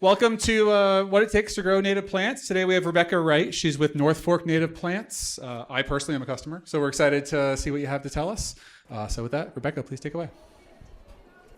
Welcome to What It Takes to Grow Native Plants. Today we have Rebecca Wright. She's with North Fork Native Plants. I personally am a customer, so we're excited to see what you have to tell us. So with that, Rebecca, please take away.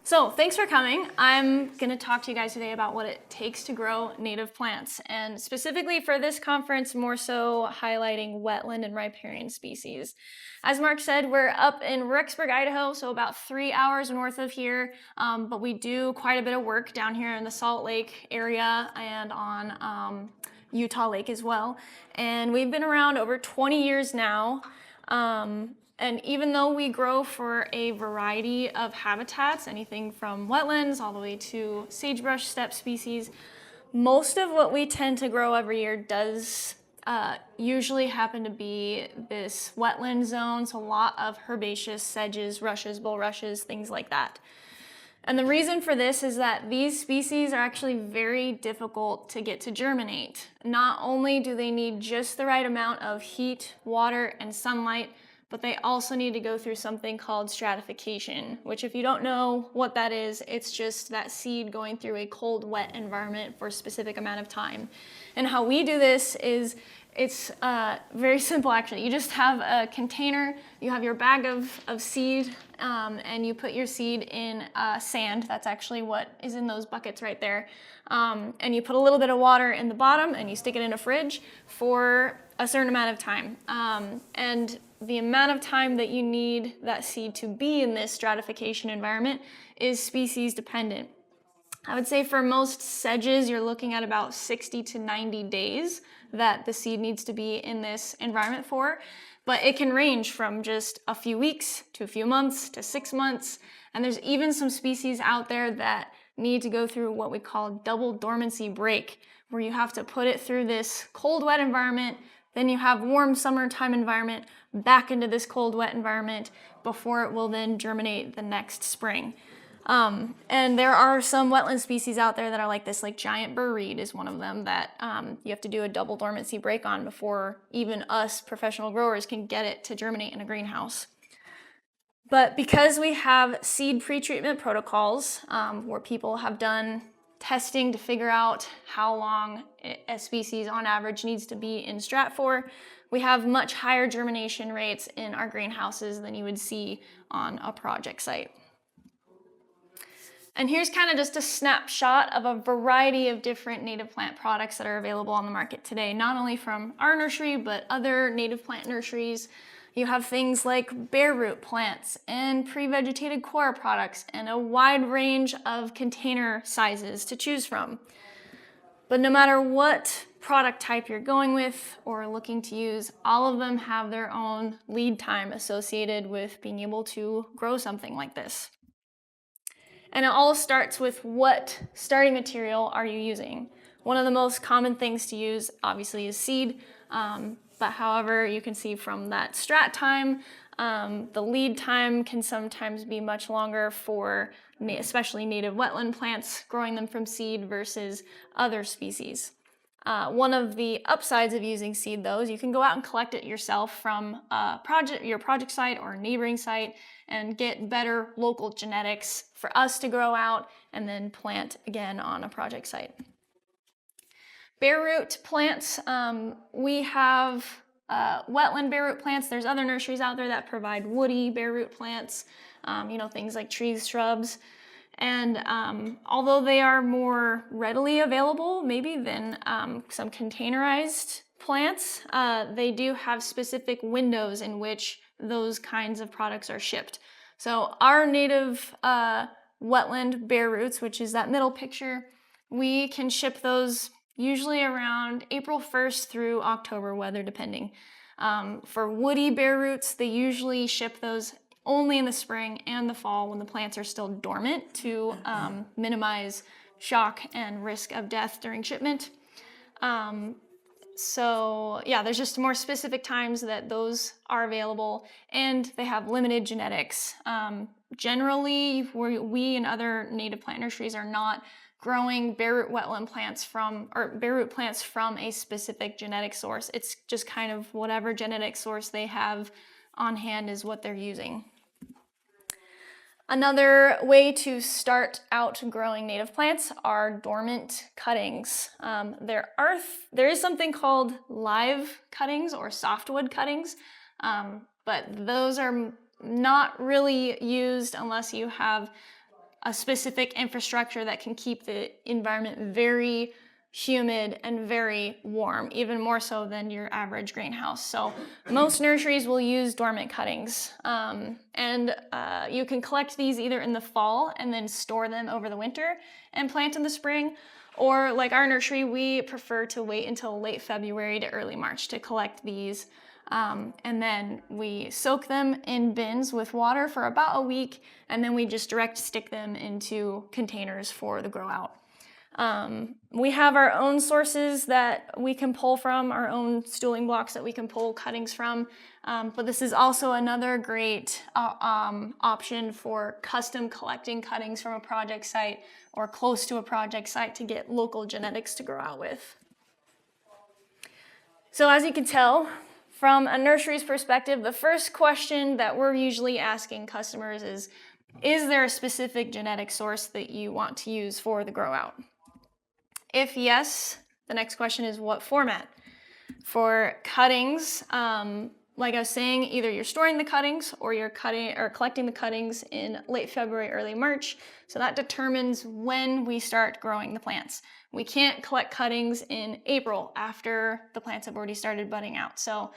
So thanks for coming. I'm going to talk to you guys today about what it takes to grow native plants, and specifically for this conference, more so highlighting wetland and riparian species. As Mark said, we're up in Rexburg, Idaho, so about 3 hours north of here, but we do quite a bit of work down here in the Salt Lake area and on Utah Lake as well. And we've been around over 20 years now. And even though we grow for a variety of habitats, anything from wetlands all the way to sagebrush steppe species, most of what we tend to grow every year does usually happen to be this wetland zone, so a lot of herbaceous sedges, rushes, bulrushes, things like that. And the reason for this is that these species are actually very difficult to get to germinate. Not only do they need just the right amount of heat, water, and sunlight, but they also need to go through something called stratification, which if you don't know what that is, it's just that seed going through a cold, wet environment for a specific amount of time. And how we do this is, it's very simple actually. You just have a container, you have your bag of seed, and you put your seed in sand. That's actually what is in those buckets right there. And you put a little bit of water in the bottom and you stick it in a fridge for a certain amount of time. And the amount of time that you need that seed to be in this stratification environment is species dependent. I would say for most sedges, you're looking at about 60 to 90 days that the seed needs to be in this environment for, but it can range from just a few weeks to a few months to 6 months. And there's even some species out there that need to go through what we call double dormancy break, where you have to put it through this cold, wet environment, then you have warm summertime environment, back into this cold, wet environment before it will then germinate the next spring. And there are some wetland species out there that are like this, like giant burr reed is one of them that you have to do a double dormancy break on before even us professional growers can get it to germinate in a greenhouse. But because we have seed pre-treatment protocols where people have done testing to figure out how long a species on average needs to be in strat for, we have much higher germination rates in our greenhouses than you would see on a project site. And here's kind of just a snapshot of a variety of different native plant products that are available on the market today, not only from our nursery, but other native plant nurseries. You have things like bare root plants and pre-vegetated coir products and a wide range of container sizes to choose from. But no matter what product type you're going with or looking to use, all of them have their own lead time associated with being able to grow something like this. And it all starts with what starting material are you using. One of the most common things to use obviously is seed, but however you can see from that strat time, the lead time can sometimes be much longer for especially native wetland plants, growing them from seed versus other species. One of the upsides of using seed though is you can go out and collect it yourself from your project site or a neighboring site and get better local genetics for us to grow out and then plant again on a project site. Bare root plants, we have wetland bare root plants. There's other nurseries out there that provide woody bare root plants, things like trees, shrubs. And although they are more readily available maybe than some containerized plants, they do have specific windows in which those kinds of products are shipped. So our native wetland bare roots, which is that middle picture, we can ship those usually around April 1st through October, weather depending. For woody bare roots, they usually ship those only in the spring and the fall when the plants are still dormant to minimize shock and risk of death during shipment. So yeah, there's just more specific times that those are available and they have limited genetics. Generally, we and other native plant nurseries are not growing bare root wetland plants from a specific genetic source. It's just kind of whatever genetic source they have on hand is what they're using. Another way to start out growing native plants are dormant cuttings. There is something called live cuttings or softwood cuttings, but those are not really used unless you have a specific infrastructure that can keep the environment very humid and very warm, even more so than your average greenhouse. So most nurseries will use dormant cuttings. You can collect these either in the fall and then store them over the winter and plant in the spring, or like our nursery, we prefer to wait until late February to early March to collect these. And then we soak them in bins with water for about a week, and then we just direct stick them into containers for the grow out. We have our own sources that we can pull from, our own stooling blocks that we can pull cuttings from, but this is also another great option for custom collecting cuttings from a project site or close to a project site to get local genetics to grow out with. So as you can tell, from a nursery's perspective, the first question that we're usually asking customers is there a specific genetic source that you want to use for the grow out? If yes, the next question is what format? For cuttings, like I was saying, either you're storing the cuttings or you're collecting the cuttings in late February, early March. So that determines when we start growing the plants. We can't collect cuttings in April after the plants have already started budding out. So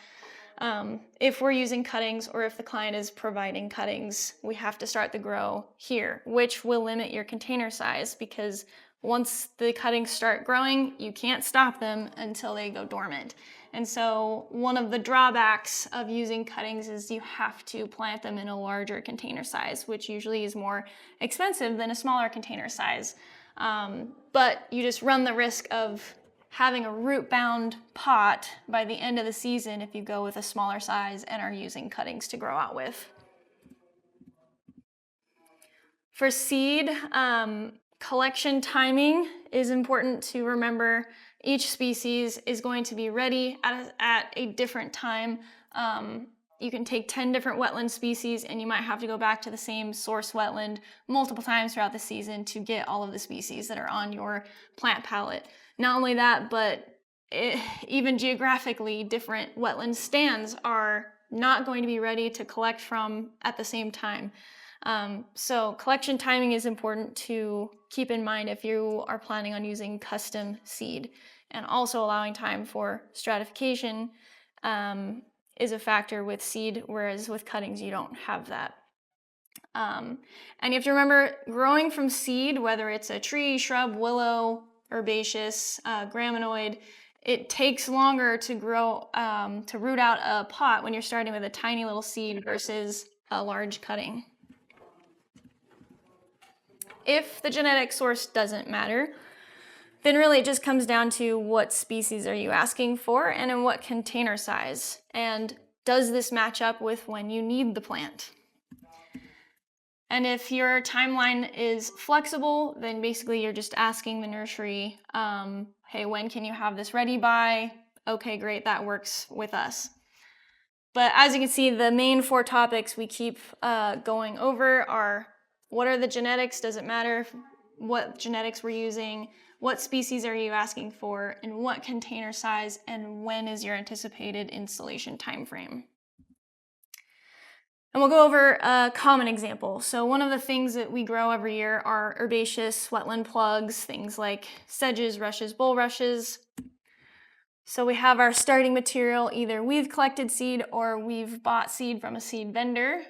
if we're using cuttings or if the client is providing cuttings, we have to start the grow here, which will limit your container size because once the cuttings start growing, you can't stop them until they go dormant. And so one of the drawbacks of using cuttings is you have to plant them in a larger container size, which usually is more expensive than a smaller container size. But you just run the risk of having a root-bound pot by the end of the season if you go with a smaller size and are using cuttings to grow out with. For seed, collection timing is important to remember. Each species is going to be ready at a different time. You can take 10 different wetland species and you might have to go back to the same source wetland multiple times throughout the season to get all of the species that are on your plant palette. Not only that, but even geographically, different wetland stands are not going to be ready to collect from at the same time. So collection timing is important to keep in mind if you are planning on using custom seed, and also allowing time for stratification is a factor with seed, whereas with cuttings you don't have that. And you have to remember, growing from seed, whether it's a tree, shrub, willow, herbaceous, graminoid, it takes longer to grow, to root out a pot when you're starting with a tiny little seed versus a large cutting. If the genetic source doesn't matter, then really it just comes down to what species are you asking for and in what container size, and does this match up with when you need the plant? And if your timeline is flexible, then basically you're just asking the nursery, hey, when can you have this ready by? Okay, great, that works with us. But as you can see, the main 4 topics we keep going over are: what are the genetics? Does it matter what genetics we're using? What species are you asking for? And what container size? And when is your anticipated installation time frame? And we'll go over a common example. So one of the things that we grow every year are herbaceous wetland plugs, things like sedges, rushes, bulrushes. So we have our starting material, either we've collected seed or we've bought seed from a seed vendor.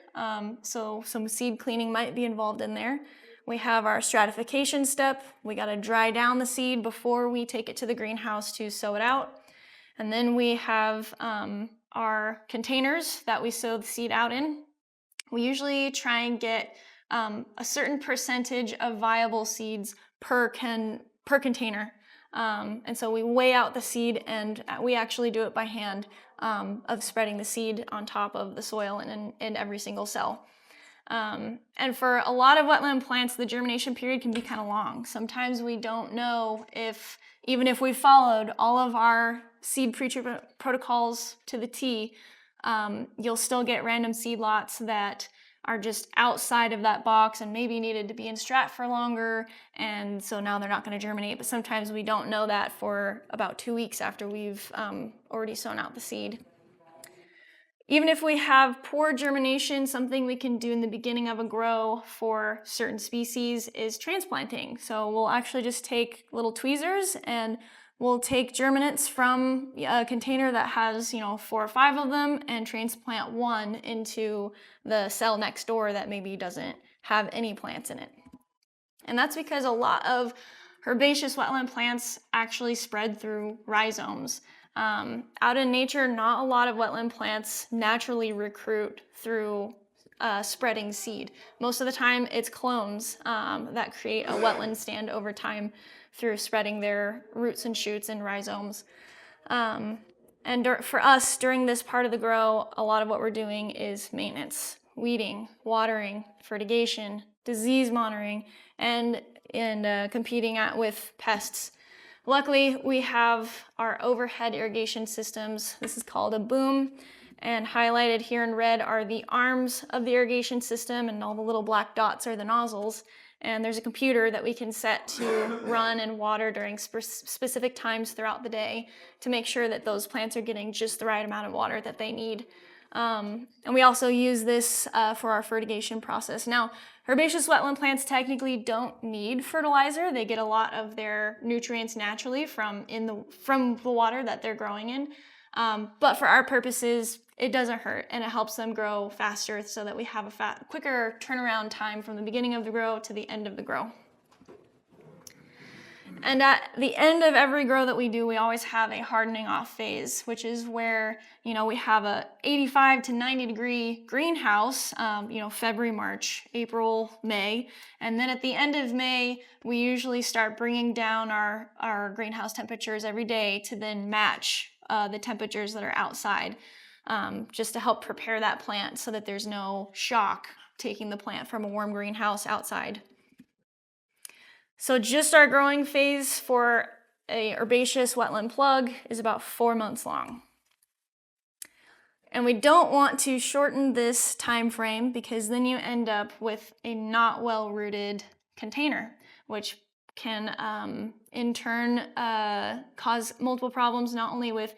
So some seed cleaning might be involved in there. We have our stratification step. We got to dry down the seed before we take it to the greenhouse to sow it out. And then we have our containers that we sow the seed out in. We usually try and get a certain percentage of viable seeds per container. And so we weigh out the seed, and we actually do it by hand, of spreading the seed on top of the soil and in every single cell. And for a lot of wetland plants, the germination period can be kind of long. Sometimes we don't know if, even if we followed all of our seed pre-treatment protocols to the T, you'll still get random seed lots that are just outside of that box and maybe needed to be in strat for longer, and so now they're not going to germinate. But sometimes we don't know that for about 2 weeks after we've already sown out the seed. Even if we have poor germination, something we can do in the beginning of a grow for certain species is transplanting. So we'll actually just take little tweezers and we'll take germinants from a container that has, 4 or 5 of them and transplant one into the cell next door that maybe doesn't have any plants in it. And that's because a lot of herbaceous wetland plants actually spread through rhizomes. Out in nature, not a lot of wetland plants naturally recruit through spreading seed. Most of the time, it's clones that create a wetland stand over time through spreading their roots and shoots and rhizomes. For us, during this part of the grow, a lot of what we're doing is maintenance, weeding, watering, fertigation, disease monitoring, and competing with pests. Luckily, we have our overhead irrigation systems. This is called a boom, and highlighted here in red are the arms of the irrigation system, and all the little black dots are the nozzles. And there's a computer that we can set to run and water during specific times throughout the day to make sure that those plants are getting just the right amount of water that they need. And we also use this for our fertigation process. Now, herbaceous wetland plants technically don't need fertilizer. They get a lot of their nutrients naturally from the water that they're growing in. But for our purposes, it doesn't hurt, and it helps them grow faster so that we have a quicker turnaround time from the beginning of the grow to the end of the grow. And at the end of every grow that we do, we always have a hardening off phase, which is where, we have a 85 to 90 degree greenhouse, February, March, April, May. And then at the end of May, we usually start bringing down our greenhouse temperatures every day to then match the temperatures that are outside, just to help prepare that plant so that there's no shock taking the plant from a warm greenhouse outside. So just our growing phase for a herbaceous wetland plug is about 4 months long. And we don't want to shorten this time frame because then you end up with a not well-rooted container, which can in turn cause multiple problems, not only with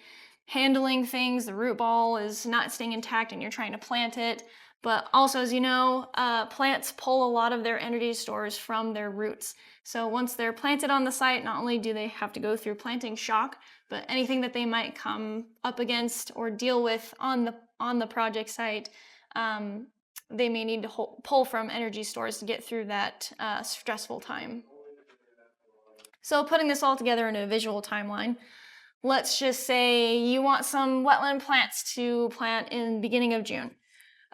handling things, the root ball is not staying intact and you're trying to plant it, but also, as you know, plants pull a lot of their energy stores from their roots. So once they're planted on the site, not only do they have to go through planting shock, but anything that they might come up against or deal with on the project site, they may need to pull from energy stores to get through that stressful time. So putting this all together in a visual timeline, let's just say you want some wetland plants to plant in the beginning of June.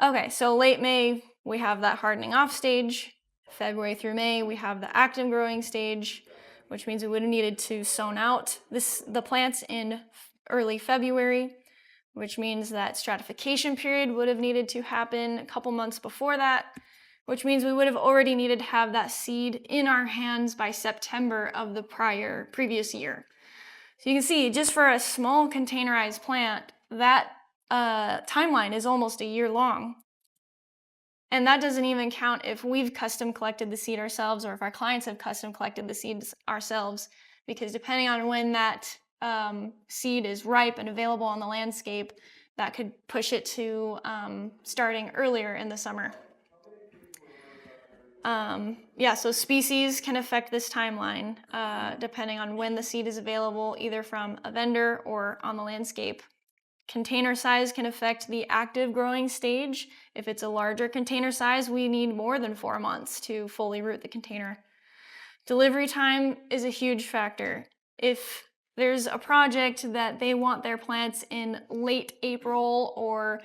Okay, so late May, we have that hardening off stage. February through May, we have the active growing stage, which means we would have needed to sown out the plants in early February, which means that stratification period would have needed to happen a couple months before that, which means we would have already needed to have that seed in our hands by September of the previous year. So you can see, just for a small containerized plant, that timeline is almost a year long. And that doesn't even count if we've custom collected the seed ourselves or if our clients have custom collected the seeds ourselves, because depending on when that seed is ripe and available on the landscape, that could push it to starting earlier in the summer. So species can affect this timeline depending on when the seed is available, either from a vendor or on the landscape. Container size can affect the active growing stage. If it's a larger container size, we need more than 4 months to fully root the container. Delivery time is a huge factor. If there's a project that they want their plants in late April or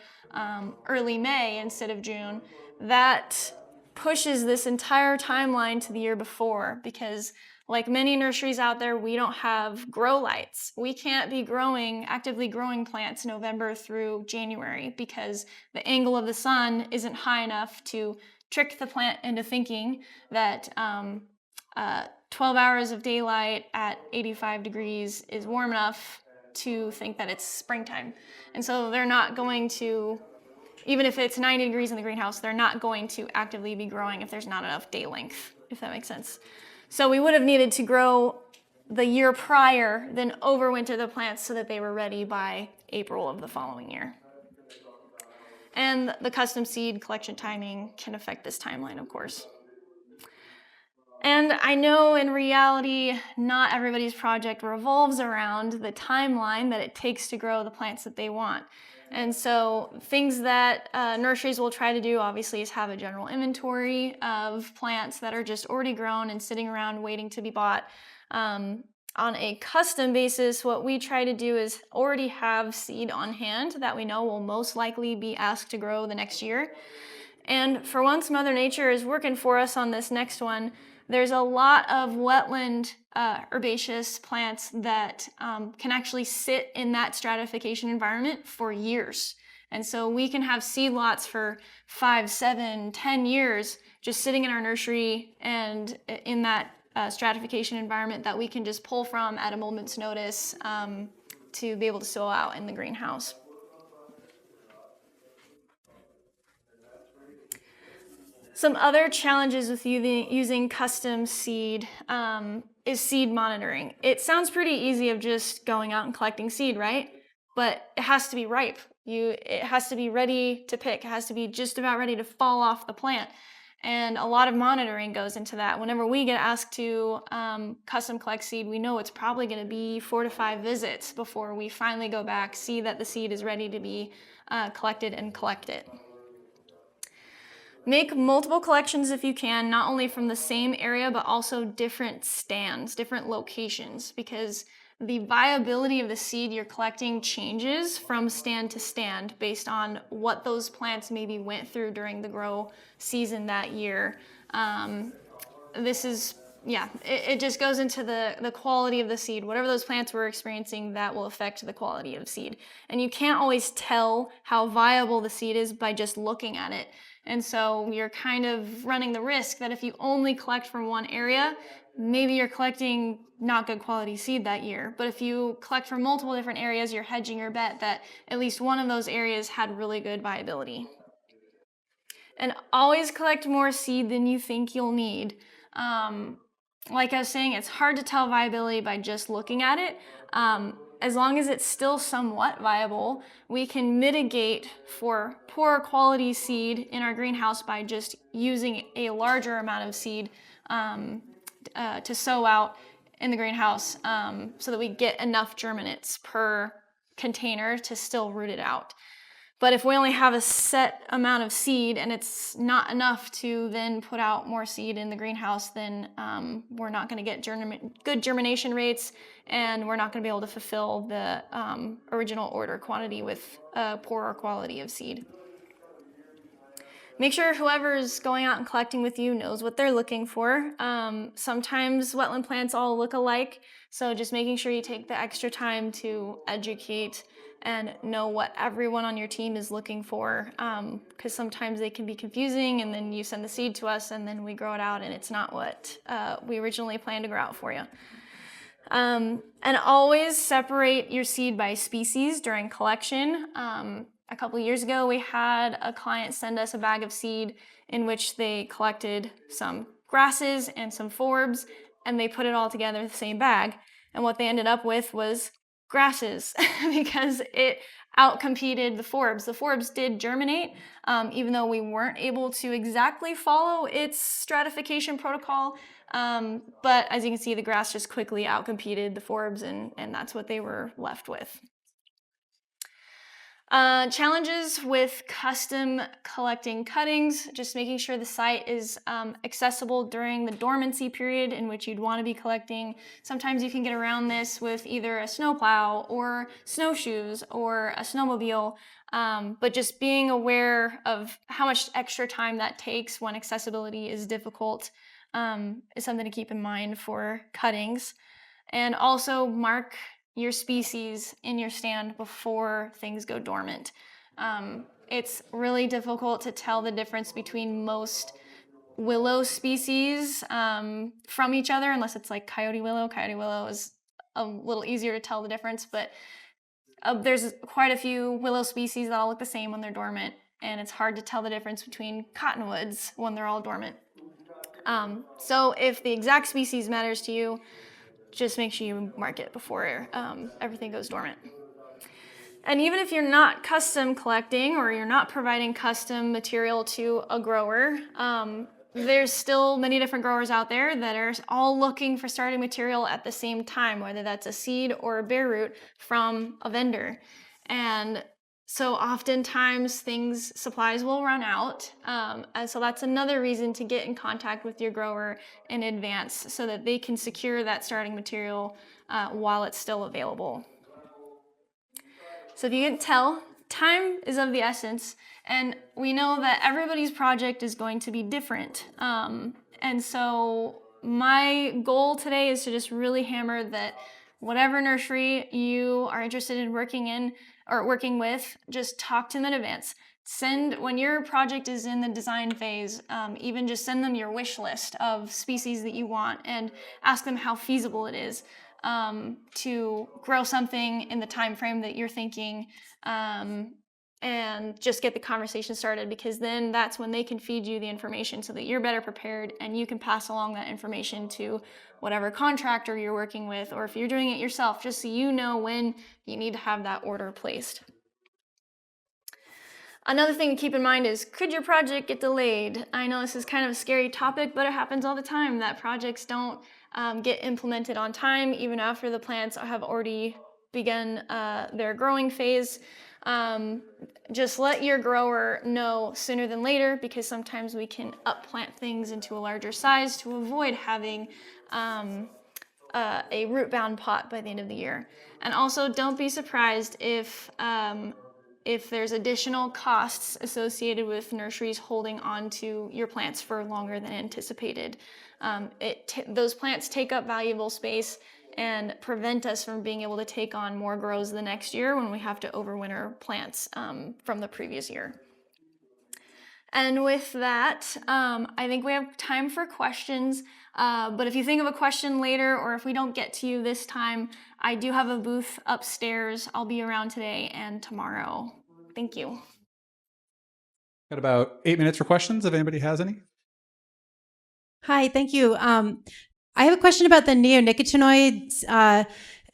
early May instead of June, that pushes this entire timeline to the year before, because like many nurseries out there, we don't have grow lights. We can't be actively growing plants November through January because the angle of the sun isn't high enough to trick the plant into thinking that 12 hours of daylight at 85 degrees is warm enough to think that it's springtime. And so they're not going to even if it's 90 degrees in the greenhouse, they're not going to actively be growing if there's not enough day length, if that makes sense. So we would have needed to grow the year prior, then overwinter the plants so that they were ready by April of the following year. And the custom seed collection timing can affect this timeline, of course. And I know in reality, not everybody's project revolves around the timeline that it takes to grow the plants that they want. And so things that nurseries will try to do, obviously, is have a general inventory of plants that are just already grown and sitting around waiting to be bought. On a custom basis, what we try to do is already have seed on hand that we know will most likely be asked to grow the next year. And for once Mother Nature is working for us on this next one, there's a lot of wetland herbaceous plants that can actually sit in that stratification environment for years. And so we can have seed lots for 5, 7, 10 years just sitting in our nursery and in that stratification environment that we can just pull from at a moment's notice to be able to sow out in the greenhouse. Some other challenges with using custom seed is seed monitoring. It sounds pretty easy of just going out and collecting seed, right? But it has to be ripe. It has to be ready to pick. It has to be just about ready to fall off the plant. And a lot of monitoring goes into that. Whenever we get asked to custom collect seed, we know it's probably going to be 4 to 5 visits before we finally go back, see that the seed is ready to be collected and collect it. Make multiple collections if you can, not only from the same area, but also different stands, different locations, because the viability of the seed you're collecting changes from stand to stand based on what those plants maybe went through during the grow season that year. It just goes into the quality of the seed. Whatever those plants were experiencing, that will affect the quality of seed. And you can't always tell how viable the seed is by just looking at it. And so you're kind of running the risk that if you only collect from one area, maybe you're collecting not good quality seed that year. But if you collect from multiple different areas, you're hedging your bet that at least one of those areas had really good viability. And always collect more seed than you think you'll need. Like I was saying, it's hard to tell viability by just looking at it. As long as it's still somewhat viable, we can mitigate for poor quality seed in our greenhouse by just using a larger amount of seed to sow out in the greenhouse so that we get enough germinates per container to still root it out. But if we only have a set amount of seed and it's not enough to then put out more seed in the greenhouse, then we're not going to get good germination rates, and we're not going to be able to fulfill the original order quantity with poorer quality of seed. Make sure whoever's going out and collecting with you knows what they're looking for. Sometimes wetland plants all look alike, so just making sure you take the extra time to educate and know what everyone on your team is looking for, because sometimes they can be confusing, and then you send the seed to us and then we grow it out and it's not what we originally planned to grow out for you. And always separate your seed by species during collection. A couple of years ago, we had a client send us a bag of seed in which they collected some grasses and some forbs, and they put it all together in the same bag. And what they ended up with was grasses because it outcompeted the forbs. The forbs did germinate, even though we weren't able to exactly follow its stratification protocol. But as you can see, the grass just quickly outcompeted the forbs, and that's what they were left with. Challenges with custom collecting cuttings, just making sure the site is accessible during the dormancy period in which you'd want to be collecting. Sometimes you can get around this with either a snowplow or snowshoes or a snowmobile, but just being aware of how much extra time that takes when accessibility is difficult is something to keep in mind for cuttings. And also mark your species in your stand before things go dormant. It's really difficult to tell the difference between most willow species from each other, unless it's like coyote willow. Coyote willow is a little easier to tell the difference, but there's quite a few willow species that all look the same when they're dormant. and it's hard to tell the difference between cottonwoods when they're all dormant. So if the exact species matters to you, just make sure you mark it before everything goes dormant. And even if you're not custom collecting or you're not providing custom material to a grower, there's still many different growers out there that are all looking for starting material at the same time, whether that's a seed or a bare root from a vendor. And so oftentimes supplies will run out. And so that's another reason to get in contact with your grower in advance so that they can secure that starting material while it's still available. So if you can tell, time is of the essence, and we know that everybody's project is going to be different. And so my goal today is to just really hammer that whatever nursery you are interested in working with, just talk to them in advance. When your project is in the design phase, even just send them your wish list of species that you want and ask them how feasible it is to grow something in the time frame that you're thinking, and just get the conversation started, because then that's when they can feed you the information so that you're better prepared and you can pass along that information to whatever contractor you're working with, or if you're doing it yourself, just so you know when you need to have that order placed. Another thing to keep in mind is, could your project get delayed? I know this is kind of a scary topic, but it happens all the time that projects don't get implemented on time, even after the plants have already begun their growing phase. Just let your grower know sooner than later, because sometimes we can up-plant things into a larger size to avoid having a root-bound pot by the end of the year. And also, don't be surprised if there's additional costs associated with nurseries holding on to your plants for longer than anticipated. Those plants take up valuable space and prevent us from being able to take on more grows the next year when we have to overwinter plants from the previous year. And with that, I think we have time for questions. But if you think of a question later, or if we don't get to you this time, I do have a booth upstairs. I'll be around today and tomorrow. Thank you. Got about 8 minutes for questions if anybody has any. Hi, thank you. I have a question about the neonicotinoids.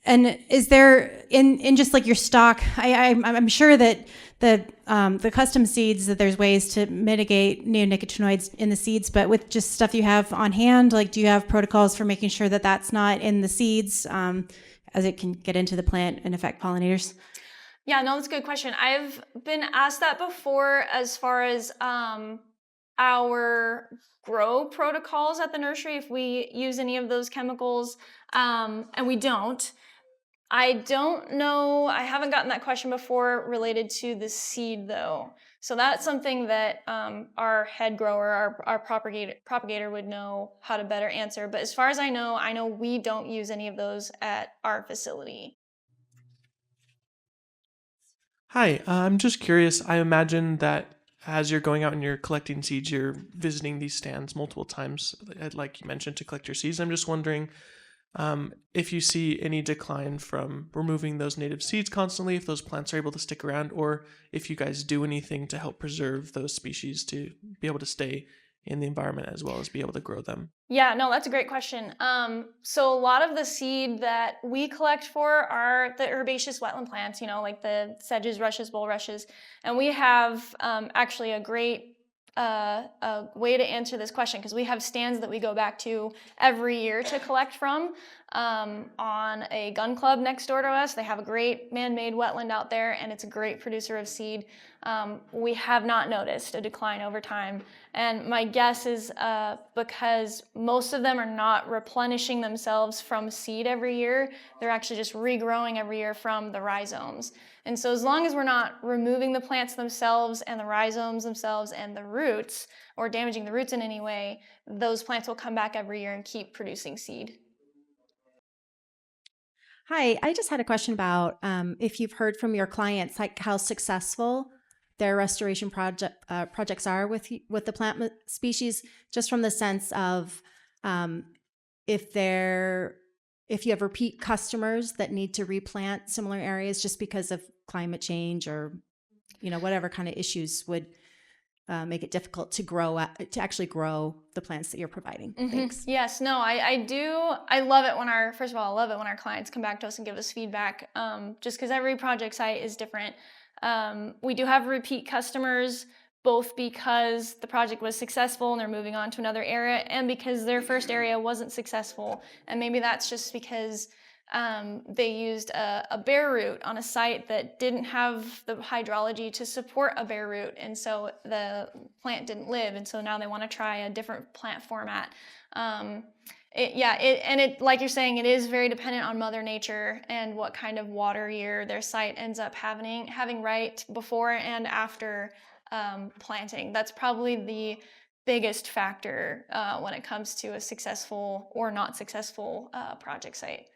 And is there in just like your stock? I'm sure that the custom seeds, that there's ways to mitigate neonicotinoids in the seeds, but with just stuff you have on hand, like, do you have protocols for making sure that that's not in the seeds, as it can get into the plant and affect pollinators? Yeah, no, that's a good question. I've been asked that before as far as our grow protocols at the nursery, if we use any of those chemicals, and we don't. I don't know, I haven't gotten that question before related to the seed though. So that's something that our head grower, our propagator would know how to better answer. But as far as I know we don't use any of those at our facility. Hi, I'm just curious. I imagine that as you're going out and you're collecting seeds, you're visiting these stands multiple times, like you mentioned, to collect your seeds. I'm just wondering if you see any decline from removing those native seeds constantly, if those plants are able to stick around, or if you guys do anything to help preserve those species to be able to stay in the environment as well as be able to grow them. Yeah, no, that's a great question. So a lot of the seed that we collect for are the herbaceous wetland plants, like the sedges, rushes, bulrushes. And we have actually a great way to answer this question, because we have stands that we go back to every year to collect from on a gun club next door to us. They have a great man-made wetland out there, and it's a great producer of seed. We have not noticed a decline over time. And my guess is because most of them are not replenishing themselves from seed every year, they're actually just regrowing every year from the rhizomes. And so as long as we're not removing the plants themselves and the rhizomes themselves and the roots, or damaging the roots in any way, those plants will come back every year and keep producing seed. Hi, I just had a question about if you've heard from your clients, like how successful their restoration projects are with the plant species, just from the sense of if you have repeat customers that need to replant similar areas just because of climate change or whatever kind of issues would make it difficult to to actually grow the plants that you're providing. Thanks. Yes, no, I do. I love it when first of all, I love it when our clients come back to us and give us feedback, just because every project site is different. We do have repeat customers, both because the project was successful and they're moving on to another area, and because their first area wasn't successful. And maybe that's just because they used a bare root on a site that didn't have the hydrology to support a bare root, and so the plant didn't live, and so now they want to try a different plant format. Like you're saying, it is very dependent on Mother Nature and what kind of water year their site ends up having right before and after planting. That's probably the biggest factor when it comes to a successful or not successful project site.